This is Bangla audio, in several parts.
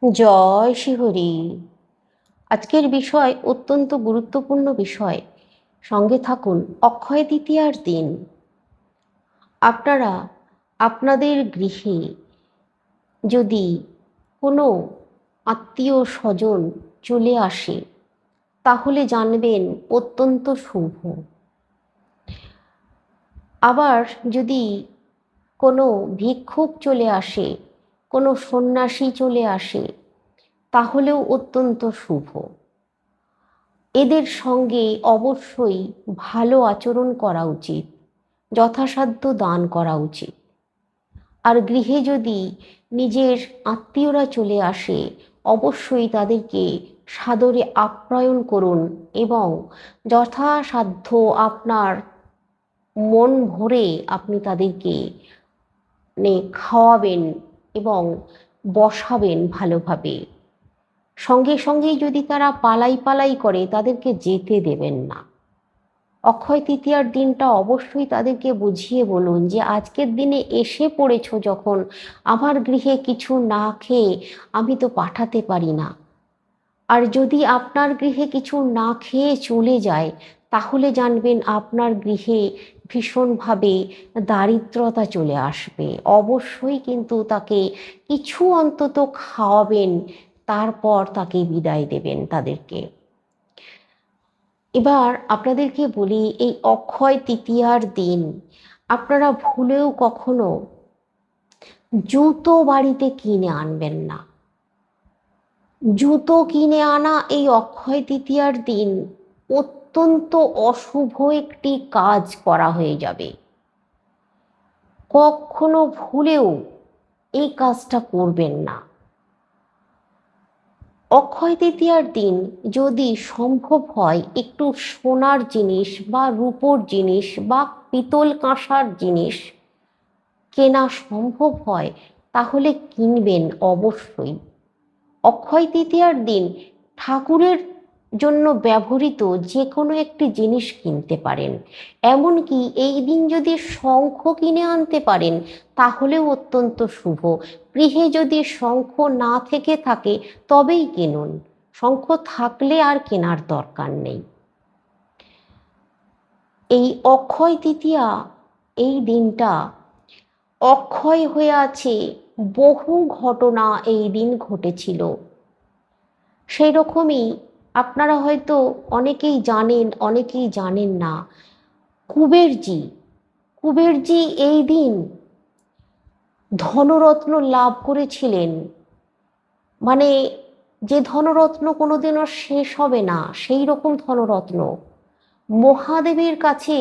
জয় শিহরি। আজকের বিষয় অত্যন্ত গুরুত্বপূর্ণ বিষয়। সঙ্গে থাকুন। অক্ষয় তৃতীয়ার দিন আপনারা আপনাদের গৃহে যদি কোনো আত্মীয় স্বজন চলে আসে তাহলে জানবেন অত্যন্ত শুভ। আবার যদি কোনো ভিক্ষুক চলে আসে, কোনো সন্ন্যাসী চলে আসে, তাহলেও অত্যন্ত শুভ। এদের সঙ্গে অবশ্যই ভালো আচরণ করা উচিত, যথাসাধ্য দান করা উচিত। আর গৃহে যদি নিজের আত্মীয়রা চলে আসে অবশ্যই তাদেরকে সাদরে আপ্যায়ন করুন এবং যথাসাধ্য আপনার মন ভরে আপনি তাদেরকে খাওয়াবেন এবং বসাবেন ভালোভাবে। সঙ্গে সঙ্গেই যদি তারা পালাই পালাই করে তাদেরকে যেতে দেবেন না। অক্ষয় তৃতীয়ার দিনটা অবশ্যই তাদেরকে বুঝিয়ে বলুন যে আজকের দিনে এসে পড়েছো যখন, আমার গৃহে কিছু না খেয়ে আমি তো পাঠাতে পারি না। আর যদি আপনার গৃহে কিছু না খেয়ে চলে যায় তাহলে জানবেন আপনার গৃহে ভীষণভাবে দারিদ্রতা চলে আসবে। অবশ্যই কিন্তু তাকে কিছু অন্তত খাওয়াবেন, তারপর তাকে বিদায় দেবেন তাদেরকে। এবার আপনাদেরকে বলি, এই অক্ষয় তৃতীয়ার দিন আপনারা ভুলেও কখনো জুতো বাড়িতে কিনে আনবেন না। জুতো কিনে আনা এই অক্ষয় তৃতীয়ার দিন অত্যন্ত অশুভ একটি কাজ করা হয়ে যাবে। কখনো ভুলেও এই কাজটা করবেন না। অক্ষয় তৃতীয়ার দিন যদি সম্ভব হয় একটু সোনার জিনিস বা রূপোর জিনিস বা পিতল কাঁসার জিনিস কেনা সম্ভব হয় তাহলে কিনবেন অবশ্যই। অক্ষয় তৃতীয়ার দিন ঠাকুরের জন্য ব্যবহৃত যে কোনো একটি জিনিস কিনতে পারেন। এমনকি এই দিন যদি শঙ্খ কিনে আনতে পারেন তাহলেও অত্যন্ত শুভ। গৃহে যদি শঙ্খ না থেকে থাকে তবেই কিনুন, শঙ্খ থাকলে আর কেনার দরকার নেই। এই অক্ষয় তৃতীয়া এই দিনটা অক্ষয় হয়ে আছে, বহু ঘটনা এই দিন ঘটেছিল। সেই রকমই আপনারা হয়তো অনেকেই জানেন, অনেকেই জানেন না। কুবেরজি কুবেরজি এই দিন ধনরত্ন লাভ করেছিলেন। মানে যে ধনরত্ন কোনোদিনও শেষ হবে না সেই রকম ধনরত্ন মহাদেবের কাছে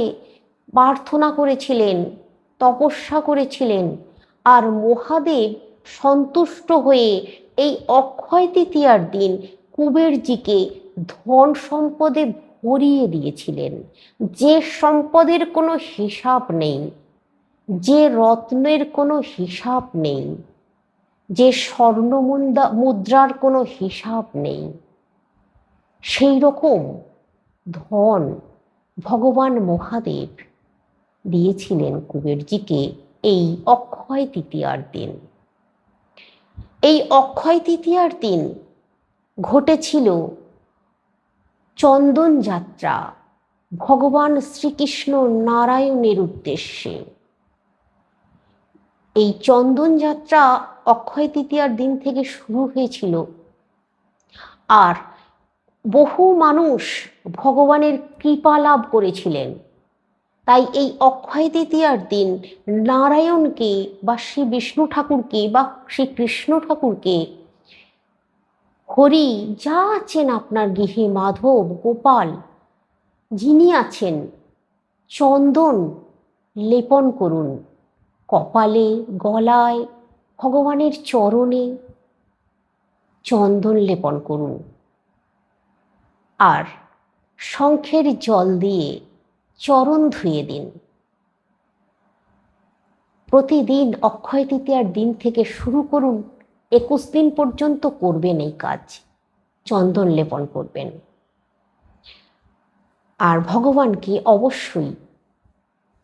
প্রার্থনা করেছিলেন, তপস্যা করেছিলেন। আর মহাদেব সন্তুষ্ট হয়ে এই অক্ষয় তৃতীয়ার দিন কুবেরজিকে ধন সম্পদে ভরিয়ে দিয়েছিলেন। যে সম্পদের কোনো হিসাব নেই, যে রত্নের কোনো হিসাব নেই, যে স্বর্ণ মুদ্রার কোনো হিসাব নেই, সেই রকম ধন ভগবান মহাদেব দিয়েছিলেন কুবেরজিকে এই অক্ষয় তৃতীয়ার দিন। এই অক্ষয় তৃতীয়ার দিন ঘটেছিল চন্দন যাত্রা ভগবান শ্রীকৃষ্ণ নারায়ণের উদ্দেশ্যে। এই চন্দন যাত্রা অক্ষয় তৃতীয়ার দিন থেকে শুরু হয়েছিল। আর বহু মানুষ ভগবানের কৃপা লাভ করেছিলেন। তাই এই অক্ষয় তৃতীয়ার দিন নারায়ণকে বা শ্রী বিষ্ণু ঠাকুরকে বা শ্রী কৃষ্ণ ঠাকুরকে, হরি যা আছেন আপনার গৃহে, মাধব গোপাল যিনি আছেন, চন্দন লেপন করুন কপালে, গলায়, ভগবানের চরণে চন্দন লেপন করুন। আর শঙ্খের জল দিয়ে চরণ ধুয়ে দিন। প্রতিদিন অক্ষয় তৃতীয়ার দিন থেকে শুরু করুন, 21 দিন পর্যন্ত করবেন এই কাজ, চন্দন লেপন করবেন। আর ভগবানকে অবশ্যই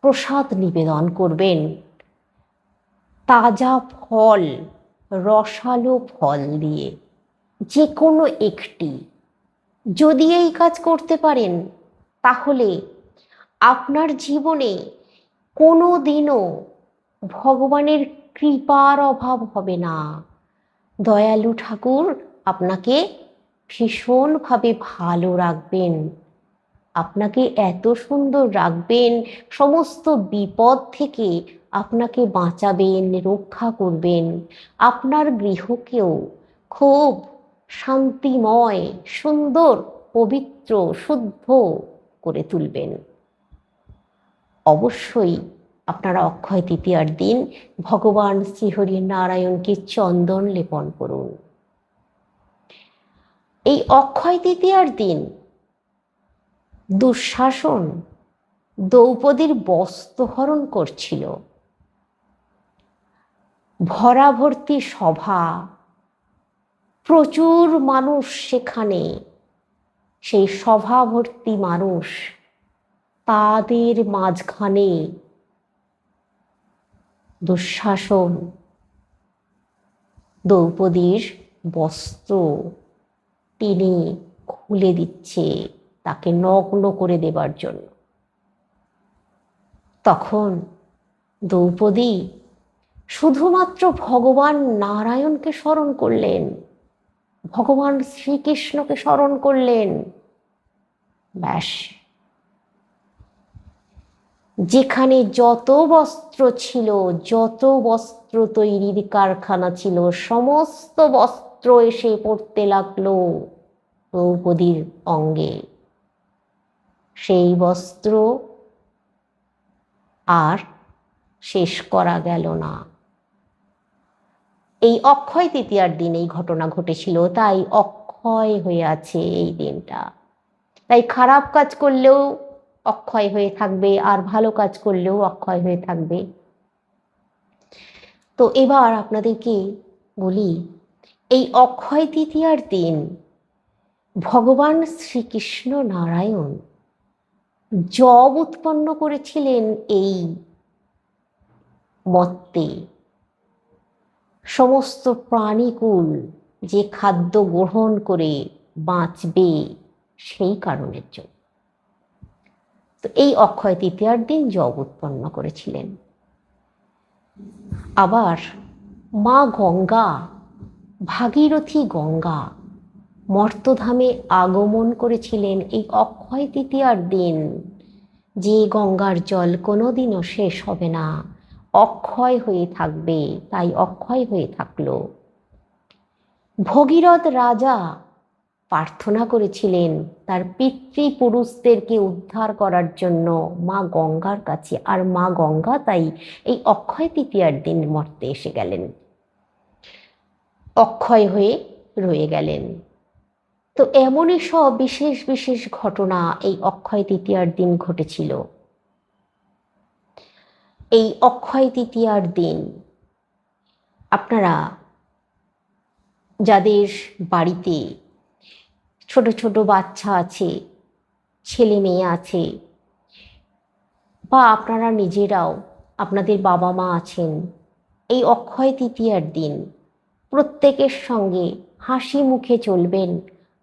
প্রসাদ নিবেদন করবেন, তাজা ফল, রসালো ফল দিয়ে। যে কোনো একটি যদি এই কাজ করতে পারেন, তাহলে আপনার জীবনে কোনো দিনও ভগবানের কৃপার অভাব হবে না। দয়ালু ঠাকুর আপনাকে ভীষণভাবে ভালো রাখবেন, আপনাকে এত সুন্দর রাখবেন, সমস্ত বিপদ থেকে আপনাকে বাঁচাবেন, রক্ষা করবেন, আপনার গৃহকেও খুব শান্তিময়, সুন্দর, পবিত্র, শুদ্ধ করে তুলবেন। অবশ্যই আপনারা অক্ষয় তৃতীয়ার দিন ভগবান শ্রীহরি নারায়ণকে চন্দন লেপন করুন। এই অক্ষয় তৃতীয়ার দিন দুঃশাসন দ্রৌপদীর বস্ত্রহরণ করছিল। ভরাভর্তি সভা, প্রচুর মানুষ সেখানে, সেই সভা ভর্তি মানুষ, তাদের মাঝখানে দুঃশাসন দ্রৌপদীর বস্ত্র টেনে খুলে দিচ্ছে তাকে নগ্ন করে দেবার জন্য। তখন দ্রৌপদী শুধুমাত্র ভগবান নারায়ণকে স্মরণ করলেন, ভগবান শ্রীকৃষ্ণকে স্মরণ করলেন, ব্যাস। যেখানে যত বস্ত্র ছিল, যত বস্ত্র তৈরির কারখানা ছিল, সমস্ত বস্ত্র এসে পড়তে লাগলো দ্রৌপদীর অঙ্গে। সেই বস্ত্র আর শেষ করা গেল না। এই অক্ষয় তৃতীয়ার দিন এই ঘটনা ঘটেছিল, তাই অক্ষয় হয়ে আছে এই দিনটা। তাই খারাপ কাজ করলেও অক্ষয় হয়ে থাকবে, আর ভালো কাজ করলেও অক্ষয় হয়ে থাকবে। তো এবার আপনাদেরকে বলি, এই অক্ষয় তৃতীয়ার দিন ভগবান শ্রীকৃষ্ণ নারায়ণ জব উৎপন্ন করেছিলেন এই মর্তে। সমস্ত প্রাণীকুল যে খাদ্য গ্রহণ করে বাঁচবে সেই কারণের জন্য। তো এই অক্ষয় তৃতীয়ার দিন জব উৎপন্ন করেছিলেন। আবার মা গঙ্গা, ভাগীরথী গঙ্গা মর্তধামে আগমন করেছিলেন এই অক্ষয় তৃতীয়ার দিন। যে গঙ্গার জল কোনোদিনও শেষ হবে না, অক্ষয় হয়ে থাকবে, তাই অক্ষয় হয়ে থাকলো। ভগীরথ রাজা প্রার্থনা করেছিলেন তার পিতৃপুরুষদেরকে উদ্ধার করার জন্য মা গঙ্গার কাছে, আর মা গঙ্গা তাই এই অক্ষয় তৃতীয়ার দিন মর্তে এসে গেলেন, অক্ষয় হয়ে রয়ে গেলেন। তো এমনই সব বিশেষ বিশেষ ঘটনা এই অক্ষয় তৃতীয়ার দিন ঘটেছিল। এই অক্ষয় তৃতীয়ার দিন আপনারা যাদের বাড়িতে ছোট ছোট বাচ্চা আছে, ছেলে মেয়ে আছে, বা আপনারা নিজেরাও আপনাদের বাবা মা আছেন, এই অক্ষয় তৃতীয়ার দিন প্রত্যেকের সঙ্গে হাসি মুখে চলবেন,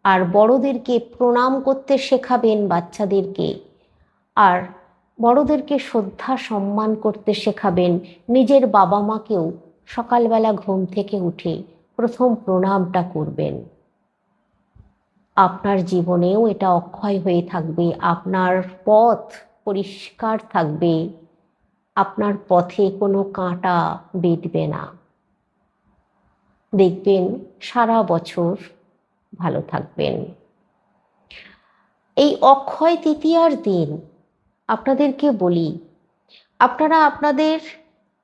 আর বড়দেরকে প্রণাম করতে শেখাবেন বাচ্চাদেরকে, আর বড়দেরকে শ্রদ্ধা সম্মান করতে শেখাবেন। নিজের বাবা মাকেও সকালবেলা ঘুম থেকে উঠে প্রথম প্রণামটা করবেন। আপনার জীবনেও এটা অক্ষয় হয়ে থাকবে, আপনার পথ পরিষ্কার থাকবে, আপনার পথে কোনো কাঁটা বেঁধবে না, দেখবেন সারা বছর ভালো থাকবেন। এই অক্ষয় তৃতীয়ার দিন আপনাদেরকে বলি, আপনারা আপনাদের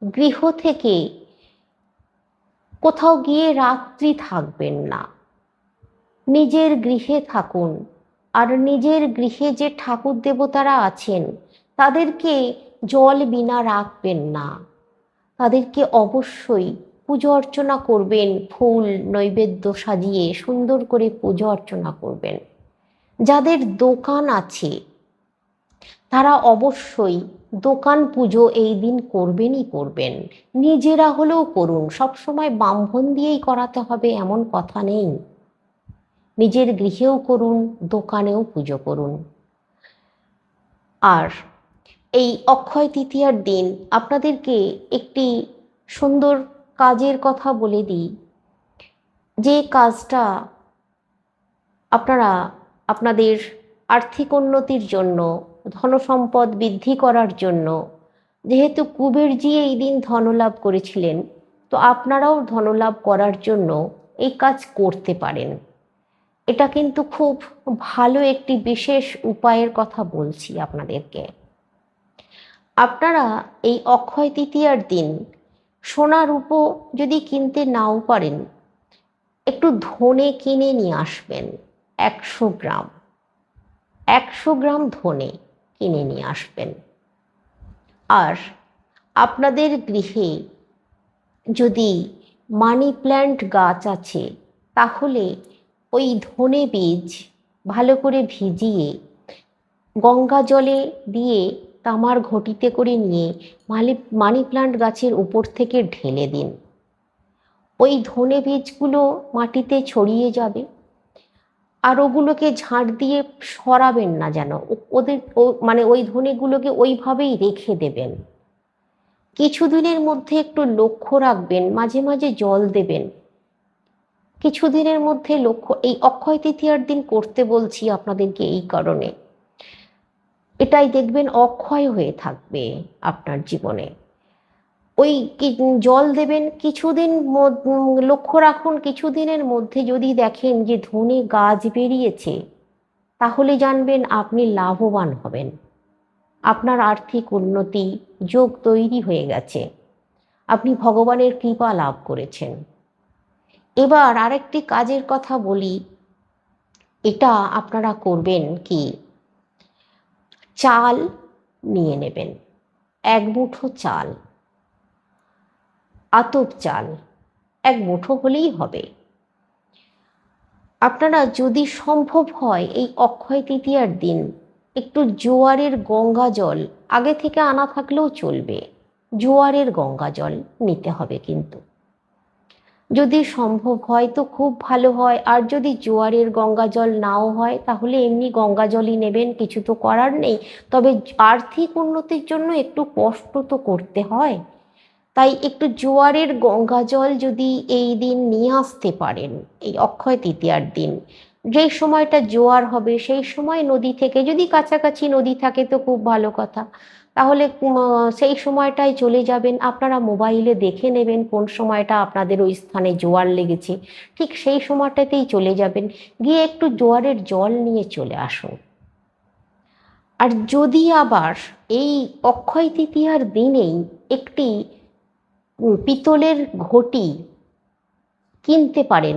গৃহ থেকে কোথাও গিয়ে রাত্রি থাকবেন না, নিজের গৃহে থাকুন। আর নিজের গৃহে যে ঠাকুর দেবতারা আছেন তাদেরকে জল বিনা রাখবেন না, তাদেরকে অবশ্যই পুজো অর্চনা করবেন, ফুল নৈবেদ্য সাজিয়ে সুন্দর করে পুজো অর্চনা করবেন। যাদের দোকান আছে তারা অবশ্যই দোকান পুজো এই দিন করবেনই করবেন, নিজেরা হলেও করুন। সবসময় ব্রাহ্মণ দিয়েই করাতে হবে এমন কথা নেই। নিজের গৃহেও করুন, দোকানেও পুজো করুন। আর এই অক্ষয় তৃতীয়ার দিন আপনাদেরকে একটি সুন্দর কাজের কথা বলে দিই, যে কাজটা আপনারা আপনাদের আর্থিক উন্নতির জন্য, ধনসম্পদ বৃদ্ধি করার জন্য, যেহেতু কুবেরজি এই দিন ধনলাভ করেছিলেন, তো আপনারাও ধনলাভ করার জন্য এই কাজ করতে পারেন। এটা কিন্তু খুব ভালো একটি বিশেষ উপায়ের কথা বলছি আপনাদেরকে। আপনারা এই অক্ষয় তৃতীয়ার দিন সোনা রূপো যদি কিনতে নাও পারেন, একটু ধনে কিনে নিয়ে আসবেন। 100 গ্রাম 100 গ্রাম ধনে কিনে নিয়ে আসবেন। আর আপনাদের গৃহে যদি মানি প্ল্যান্ট গাছ আছে, তাহলে ওই ধনে বীজ ভালো করে ভিজিয়ে গঙ্গা জলে দিয়ে তামার ঘটিতে করে নিয়ে মানি প্ল্যান্ট গাছের উপর থেকে ঢেলে দিন। ওই ধনে বীজগুলো মাটিতে ছড়িয়ে যাবে, আর ওগুলোকে ঝাঁট দিয়ে সরাবেন না, যেন ওদের মানে ওই ধনেগুলোকে ওইভাবেই রেখে দেবেন। কিছুদিনের মধ্যে একটু লক্ষ্য রাখবেন, মাঝে মাঝে জল দেবেন। কিছুদিনের মধ্যে লক্ষ্য, এই অক্ষয় তৃতীয়ার দিন করতে বলছি আপনাদেরকে এই কারণে, এটাই দেখবেন অক্ষয় হয়ে থাকবে আপনার জীবনে। ওই জল দেবেন, কিছুদিন লক্ষ্য রাখুন, কিছুদিনের মধ্যে যদি দেখেন যে ধনে গাছ বেরিয়েছে, তাহলে জানবেন আপনি লাভবান হবেন, আপনার আর্থিক উন্নতি যোগ তৈরি হয়ে গেছে, আপনি ভগবানের কৃপা লাভ করেছেন। এবার আরেকটি কাজের কথা বলি। এটা আপনারা করবেন কি, চাল নিয়ে নেবেন, 1 মুঠো চাল, আতপ চাল 1 মুঠো হলেই হবে। আপনারা যদি সম্ভব হয় এই অক্ষয় তৃতীয়ার দিন একটু জোয়ারের গঙ্গা জল, আগে থেকে আনা থাকলেও চলবে, জোয়ারের গঙ্গা জল নিতে হবে কিন্তু। যদি সম্ভব হয় তো খুব ভালো হয়, আর যদি জোয়ারের গঙ্গা জল নাও হয় তাহলে এমনি গঙ্গা জলই নেবেন, কিছু তো করার নেই। তবে আর্থিক উন্নতির জন্য একটু কষ্ট তো করতে হয়, তাই একটু জোয়ারের গঙ্গা জল যদি এই দিন নিয়ে আসতে পারেন, এই অক্ষয় তৃতীয়ার দিন, যেই সময়টা জোয়ার হবে সেই সময় নদী থেকে, যদি কাছাকাছি নদী থাকে তো খুব ভালো কথা, তাহলে সেই সময়টায় চলে যাবেন। আপনারা মোবাইলে দেখে নেবেন কোন সময়টা আপনাদের ওই স্থানে জোয়ার লেগেছে, ঠিক সেই সময়টাতেই চলে যাবেন, গিয়ে একটু জোয়ারের জল নিয়ে চলে আসুন। আর যদি আবার এই অক্ষয় তৃতীয়ার দিনেই একটি পিতলের ঘটি কিনতে পারেন,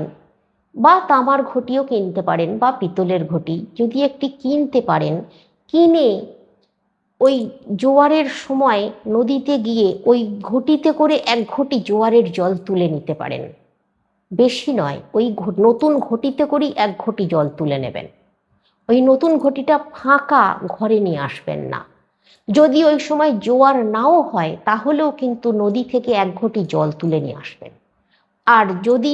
বা তামার ঘটিও কিনতে পারেন, বা পিতলের ঘটি যদি একটি কিনতে পারেন, কিনে ওই জোয়ারের সময় নদীতে গিয়ে ওই ঘটিতে করে 1 ঘটি জোয়ারের জল তুলে নিতে পারেন। বেশি নয়, ওই নতুন ঘটিতে করেই 1 ঘটি জল তুলে নেবেন। ওই নতুন ঘটিটা ফাঁকা ঘরে নিয়ে আসবেন না। যদি ওই সময় জোয়ার নাও হয় তাহলেও কিন্তু নদী থেকে 1 ঘটি জল তুলে নিয়ে আসবেন। আর যদি,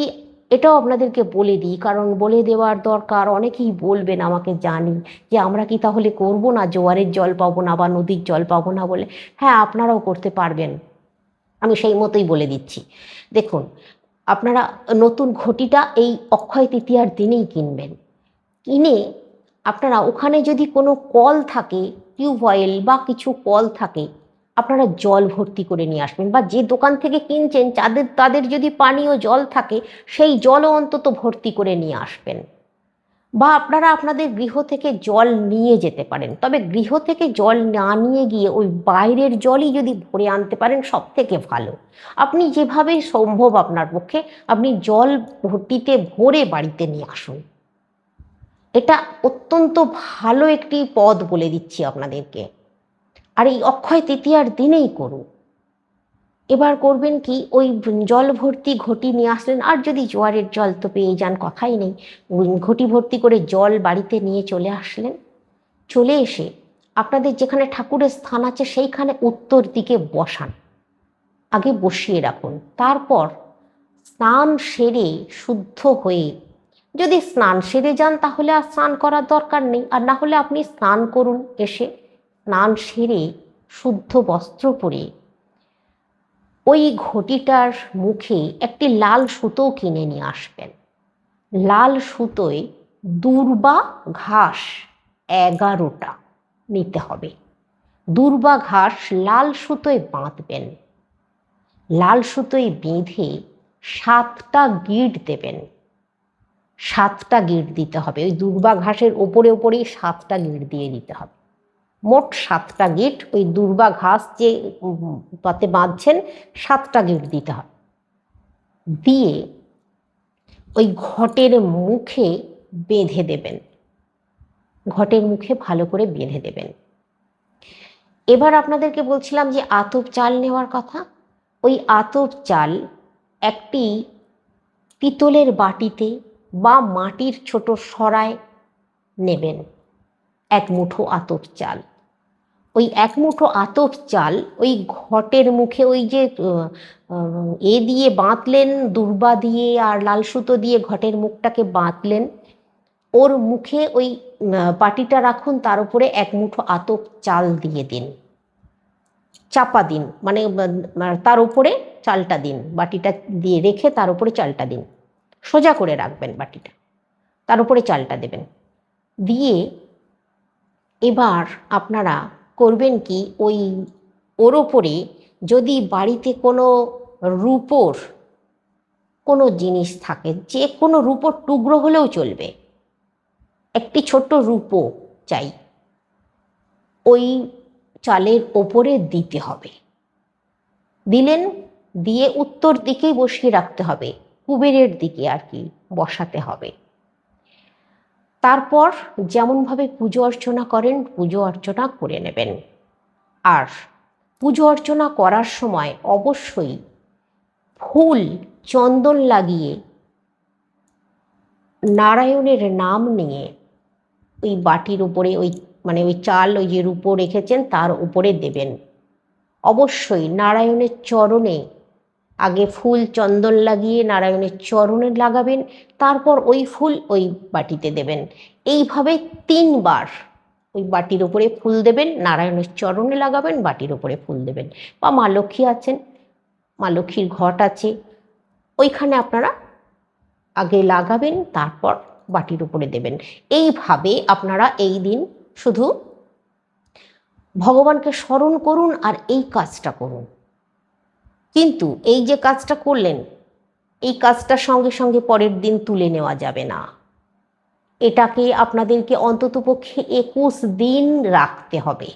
এটাও আপনাদেরকে বলে দিই, কারণ বলে দেওয়ার দরকার, অনেকেই বলবেন আমাকে, জানি যে আমরা কি তাহলে করব না, জোয়ারের জল পাবো না বা নদীর জল পাবো না বলে। হ্যাঁ, আপনারাও করতে পারবেন, আমি সেই মতোই বলে দিচ্ছি। দেখুন, আপনারা নতুন ঘটিটা এই অক্ষয় তৃতীয়ার দিনেই কিনবেন। কিনে আপনারা ওখানে যদি কোনো কল থাকে, টিউবওয়েল বা কিছু কল থাকে, আপনারা জল ভর্তি করে নিয়ে আসবেন। বা যে দোকান থেকে কিনছেন তাদের যদি পানীয় জল থাকে, সেই জলও অন্তত ভর্তি করে নিয়ে আসবেন। বা আপনারা আপনাদের গৃহ থেকে জল নিয়ে যেতে পারেন, তবে গৃহ থেকে জল না নিয়ে গিয়ে ওই বাইরের জলই যদি ভরে আনতে পারেন সব থেকে ভালো। আপনি যেভাবে সম্ভব আপনার পক্ষে আপনি জল ভর্তিতে ভরে বাড়িতে নিয়ে আসুন। এটা অত্যন্ত ভালো একটি পথ বলে দিচ্ছি আপনাদেরকে। আর এই অক্ষয় তৃতীয়ার দিনেই করুন। এবার করবেন কি, ওই জল ভর্তি ঘটি নিয়ে আসলেন, আর যদি জোয়ারের জল তো পেয়ে যান, কথাই নেই, ঘটি ভর্তি করে জল বাড়িতে নিয়ে চলে আসলেন। চলে এসে আপনাদের যেখানে ঠাকুরের স্থান আছে সেইখানে উত্তর দিকে বসান, আগে বসিয়ে রাখুন। তারপর স্নান সেরে শুদ্ধ হয়ে যদি স্নান সেরে যান তাহলে আর স্নান করার দরকার নেই, আর না হলে আপনি স্নান করুন, এসে স্নান সেরে শুদ্ধ বস্ত্র পরে ওই ঘটিটার মুখে একটি লাল সুতো কিনে নিয়ে আসবেন। লাল সুতোয় দূর্বা ঘাস 11টা নিতে হবে। দূর্বা ঘাস লাল সুতোয় বাঁধবেন। লাল সুতোয় বেঁধে 7টা গিঁট দেবেন। 7টা গিঁট দিতে হবে, ওই দূর্বা ঘাসের ওপরে ওপরেই 7টা গিঁট দিয়ে দিতে হবে। মোট 7টা গিঁট ওই দূর্বা ঘাস যে তাতে বাঁধছেন 7টা গিঁট দিতে হবে। দিয়ে ওই ঘটের মুখে বেঁধে দেবেন। ঘটের মুখে ভালো করে বেঁধে দেবেন। এবার আপনাদেরকে বলছিলাম যে আতপ চাল নেওয়ার কথা। ওই আতপ চাল একটি পিতলের বাটিতে বা মাটির ছোট সরায় নেবেন। 1 মুঠো আতপ চাল। ওই 1 মুঠো আতপ চাল ওই ঘটের মুখে ওই যে দিয়ে বাঁধলেন, দূর্বা দিয়ে আর লাল সুতো দিয়ে ঘটের মুখটাকে বাঁধলেন, ওর মুখে ওই বাটিটা রাখুন, তার উপরে 1 মুঠো আতপ চাল দিয়ে দিন, চাপা দিন, মানে তার উপরে চালটা দিন, বাটিটা দিয়ে রেখে তার উপরে চালটা দিন, সোজা করে রাখবেন বাটিটা, তার উপরে চালটা দেবেন। দিয়ে এবার আপনারা করবেন কি, ওর ওপরে যদি বাড়িতে কোনো রূপোর কোনো জিনিস থাকে, যে কোনো রূপোর টুকরো হলেও চলবে, একটি ছোট্ট রূপো চাই, ওই চালের ওপরে দিতে হবে। দিলেন, দিয়ে উত্তর দিকেই বসিয়ে রাখতে হবে, কুবেরের দিকে আর কি বসাতে হবে। তারপর যেমনভাবে পুজো অর্চনা করেন পুজো অর্চনা করে নেবেন। আর পুজো অর্চনা করার সময় অবশ্যই ফুল চন্দন লাগিয়ে নারায়ণের নাম নিয়ে ওই বাটির উপরে ওই চাল, ওই যে রূপো রেখেছেন তার উপরে দেবেন। অবশ্যই নারায়ণের চরণে আগে ফুল চন্দন লাগিয়ে নারায়ণের চরণে লাগাবেন, তারপর ওই ফুল ওই বাটিতে দেবেন। এইভাবে 3 বার ওই বাটির উপরে ফুল দেবেন, নারায়ণের চরণে লাগাবেন, বাটির উপরে ফুল দেবেন। বা মা লক্ষ্মী আছেন, মা লক্ষ্মীর ঘট আছে, ওইখানে আপনারা আগে লাগাবেন, তারপর বাটির উপরে দেবেন। এইভাবে আপনারা এই দিন শুধু ভগবানকে স্মরণ করুন আর এই কাজটা করুন। কিন্তু এই যে কাজটা করলেন, এই কাজটার সঙ্গে সঙ্গে পরের দিন তুলে নেওয়া যাবে না। এটাকে আপনাদেরকে অন্ততপক্ষে 21 দিন রাখতে হবে।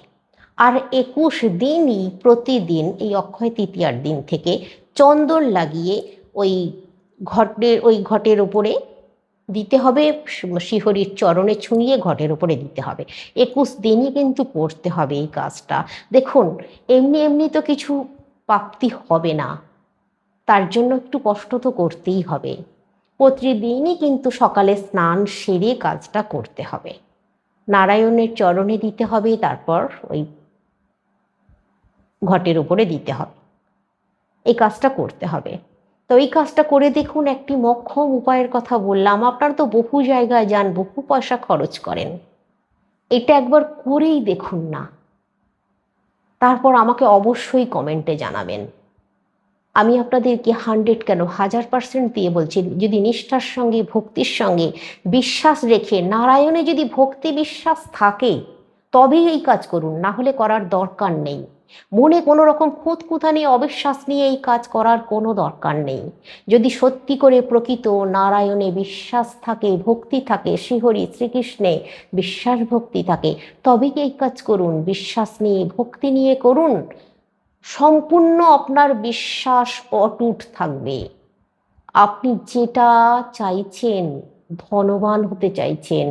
আর 21 দিনই প্রতিদিন এই অক্ষয় তৃতীয়ার দিন থেকে চন্দন লাগিয়ে ওই ঘটের উপরে দিতে হবে, শ্রীহরির চরণে ছুঁয়ে ঘটের উপরে দিতে হবে। 21 দিনই কিন্তু করতে হবে এই কাজটা। দেখুন, এমনি এমনি তো কিছু প্রাপ্তি হবে না, তার জন্য একটু কষ্ট তো করতেই হবে। প্রতিদিনই কিন্তু সকালে স্নান সেরে কাজটা করতে হবে, নারায়ণের চরণে দিতে হবে, তারপর ওই ঘটের উপরে দিতে হবে। এই কাজটা করতে হবে। তো এই কাজটা করে দেখুন, একটি মোক্ষম উপায়ের কথা বললাম। আপনারা তো বহু জায়গায় যান, বহু পয়সা খরচ করেন, এটা একবার করেই দেখুন না, তারপর আমাকে অবশ্যই কমেন্টে জানাবেন। আমি আপনাদেরকে 100 কেন 1000% দিয়ে বলছি, যদি নিষ্ঠার সঙ্গে ভক্তির সঙ্গে বিশ্বাস রেখে নারায়ণে যদি ভক্তি বিশ্বাস থাকে তবেই এই কাজ করুন, না হলে করার দরকার নেই। মনে কোনো রকম খুঁতখুঁতানি অবিশ্বাস নিয়ে এই কাজ করার কোনো দরকার নেই। যদি সত্যি করে প্রকৃত নারায়ণে বিশ্বাস থাকে, ভক্তি থাকে, শ্রীহরি শ্রীকৃষ্ণে বিশ্বাস ভক্তি থাকে, তবেই এই কাজ করুন। বিশ্বাস নিয়ে ভক্তি নিয়ে করুন, সম্পূর্ণ আপনার বিশ্বাস অটুট থাকবে। আপনি যেটা চাইছেন, ধনবান হতে চাইছেন,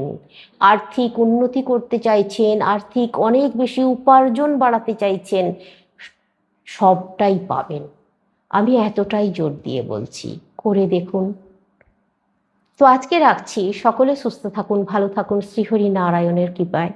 আর্থিক উন্নতি করতে চাইছেন, আর্থিক অনেক বেশি উপার্জন বাড়াতে চাইছেন, সবটাই পাবেন। আমি এতটাই জোর দিয়ে বলছি, করে দেখুন। তো আজকে রাখছি, সকলে সুস্থ থাকুন, ভালো থাকুন, শ্রীহরি নারায়ণের কৃপায়।